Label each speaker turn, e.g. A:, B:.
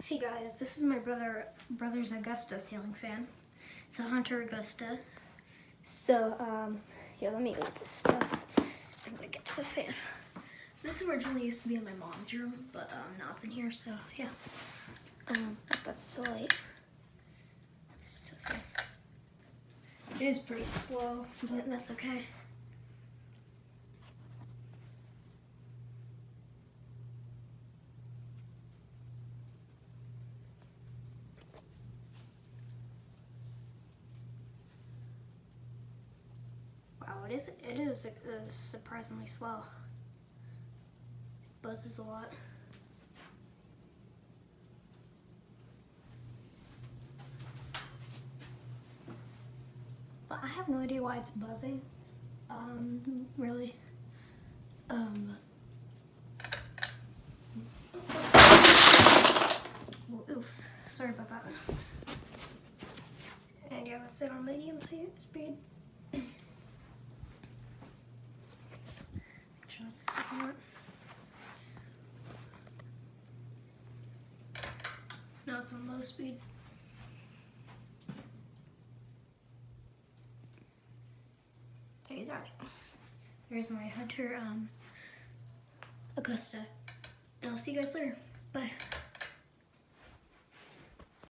A: Hey guys, this is my brother's Augusta ceiling fan. It's a Hunter Augusta. So, here, let me move this stuff. I'm gonna get to the fan. This originally used to be in my mom's room, but now it's in here, so yeah. That's the light. It's okay. It is pretty slow, but that's okay. Wow, it is surprisingly slow. It buzzes a lot. But I have no idea why it's buzzing. Really. Oof, sorry about that. And yeah, that's it on medium speed. Try to stick on it. Now it's on low speed. Okay, there's my Hunter Augusta. And I'll see you guys later. Bye.